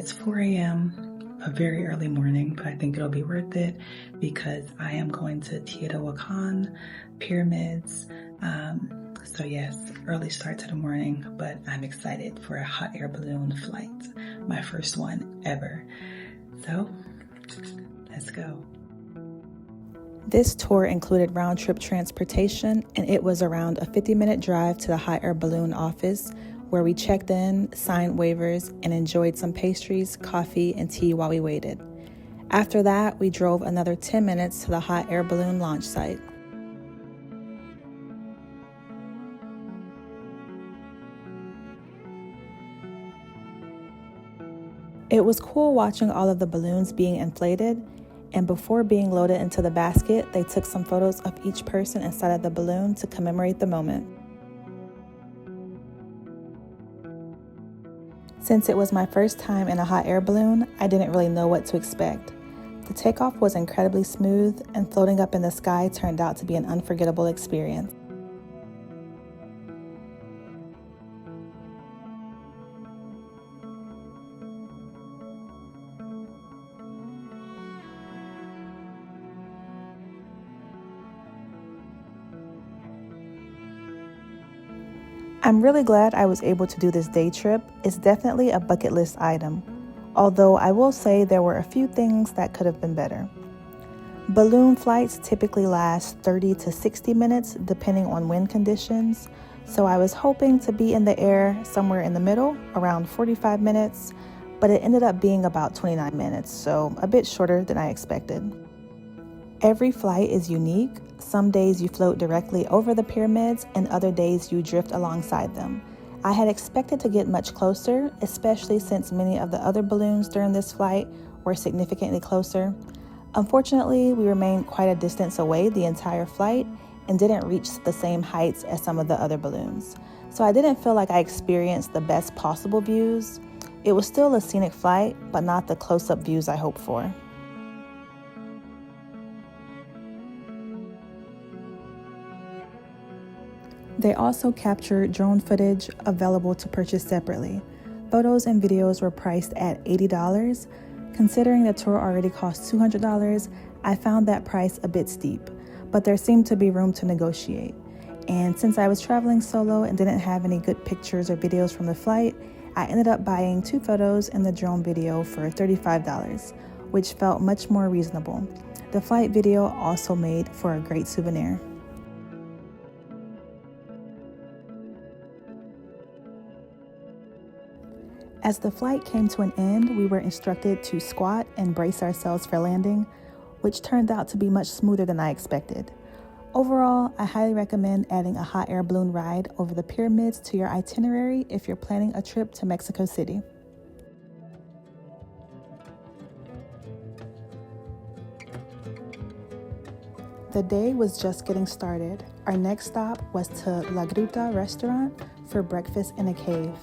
It's 4 a.m., a very early morning, but I think it'll be worth it because I am going to Teotihuacán pyramids. So yes, early start to the morning, but I'm excited for a hot air balloon flight, my first one ever. So let's go. This tour included round-trip transportation, and it was around a 50-minute drive to the hot air balloon office, where we checked in, signed waivers, and enjoyed some pastries, coffee, and tea while we waited. After that, we drove another 10 minutes to the hot air balloon launch site. It was cool watching all of the balloons being inflated, and before being loaded into the basket, they took some photos of each person inside of the balloon to commemorate the moment. Since it was my first time in a hot air balloon, I didn't really know what to expect. The takeoff was incredibly smooth, and floating up in the sky turned out to be an unforgettable experience. I'm really glad I was able to do this day trip. It's definitely a bucket list item, although I will say there were a few things that could have been better. Balloon flights typically last 30 to 60 minutes depending on wind conditions, so I was hoping to be in the air somewhere in the middle, around 45 minutes, but it ended up being about 29 minutes, so a bit shorter than I expected. Every flight is unique. Some days you float directly over the pyramids, and other days you drift alongside them. I had expected to get much closer, especially since many of the other balloons during this flight were significantly closer. Unfortunately, we remained quite a distance away the entire flight and didn't reach the same heights as some of the other balloons. So I didn't feel like I experienced the best possible views. It was still a scenic flight, but not the close-up views I hoped for. They also captured drone footage available to purchase separately. Photos and videos were priced at $80. Considering the tour already cost $200, I found that price a bit steep, but there seemed to be room to negotiate. And since I was traveling solo and didn't have any good pictures or videos from the flight, I ended up buying 2 photos and the drone video for $35, which felt much more reasonable. The flight video also made for a great souvenir. As the flight came to an end, we were instructed to squat and brace ourselves for landing, which turned out to be much smoother than I expected. Overall, I highly recommend adding a hot air balloon ride over the pyramids to your itinerary if you're planning a trip to Mexico City. The day was just getting started. Our next stop was to La Gruta restaurant for breakfast in a cave.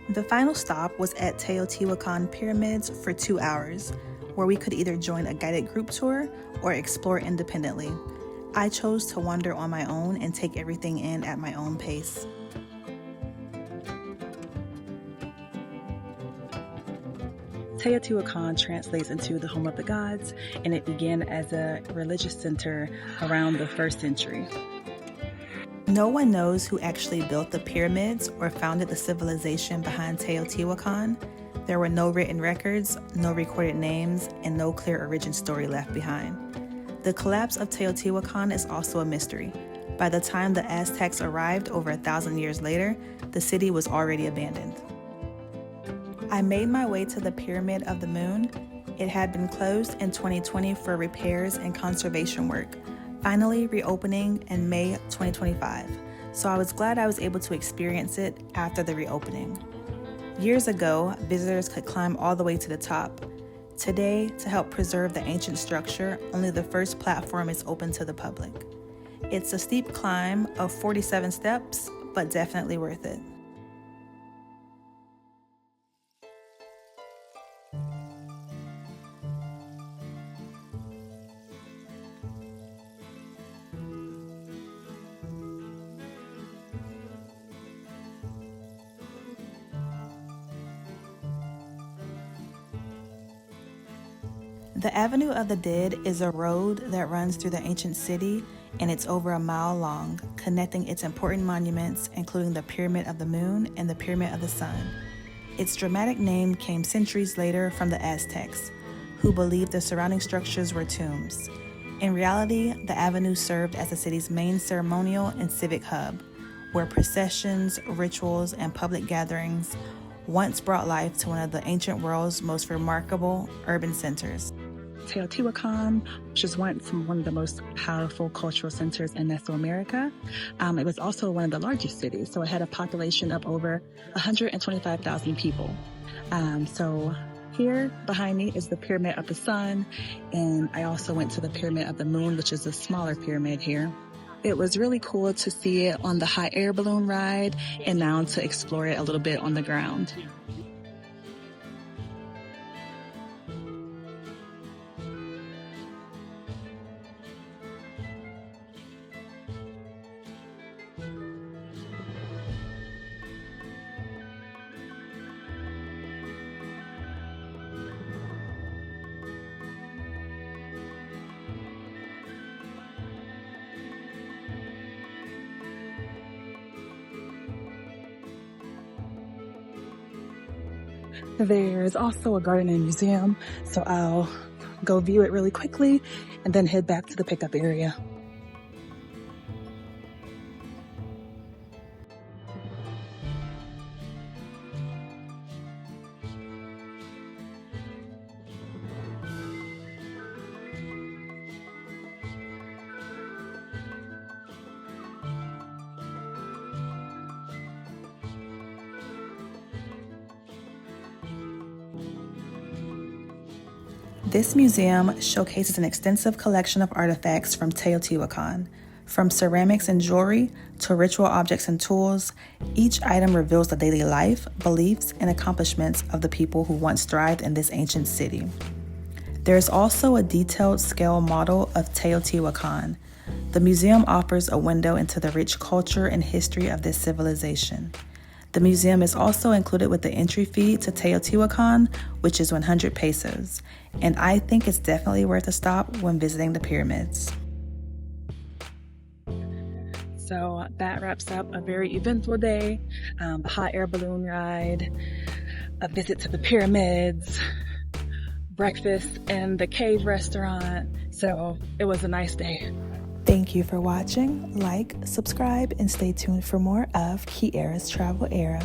The final stop was at Teotihuacán pyramids for 2 hours, where we could either join a guided group tour or explore independently. I chose to wander on my own and take everything in at my own pace. Teotihuacán translates into the home of the gods, and it began as a religious center around the 1st century. No one knows who actually built the pyramids or founded the civilization behind Teotihuacán. There were no written records, no recorded names, and no clear origin story left behind. The collapse of Teotihuacán is also a mystery. By the time the Aztecs arrived over 1,000 years later, the city was already abandoned. I made my way to the Pyramid of the Moon. It had been closed in 2020 for repairs and conservation work, finally reopening in May 2025. so I was glad I was able to experience it after the reopening. Years ago, visitors could climb all the way to the top. Today, to help preserve the ancient structure, only the first platform is open to the public. It's a steep climb of 47 steps, but definitely worth it. The Avenue of the Dead is a road that runs through the ancient city, and it's over a mile long, connecting its important monuments, including the Pyramid of the Moon and the Pyramid of the Sun. Its dramatic name came centuries later from the Aztecs, who believed the surrounding structures were tombs. In reality, the avenue served as the city's main ceremonial and civic hub, where processions, rituals, and public gatherings once brought life to one of the ancient world's most remarkable urban centers. Teotihuacán, which is once one of the most powerful cultural centers in Mesoamerica. It was also one of the largest cities, so it had a population of over 125,000 people. So here behind me is the Pyramid of the Sun, and I also went to the Pyramid of the Moon, which is a smaller pyramid here. It was really cool to see it on the hot air balloon ride, and now to explore it a little bit on the ground. There's also a garden and museum, so I'll go view it really quickly and then head back to the pickup area. This museum showcases an extensive collection of artifacts from Teotihuacán. From ceramics and jewelry to ritual objects and tools, each item reveals the daily life, beliefs, and accomplishments of the people who once thrived in this ancient city. There is also a detailed scale model of Teotihuacán. The museum offers a window into the rich culture and history of this civilization. The museum is also included with the entry fee to Teotihuacán, which is 100 pesos, and I think it's definitely worth a stop when visiting the pyramids. So that wraps up a very eventful day, a hot air balloon ride, a visit to the pyramids, breakfast in the cave restaurant. So it was a nice day. Thank you for watching. Like, subscribe, and stay tuned for more of Kiara's Travel Era.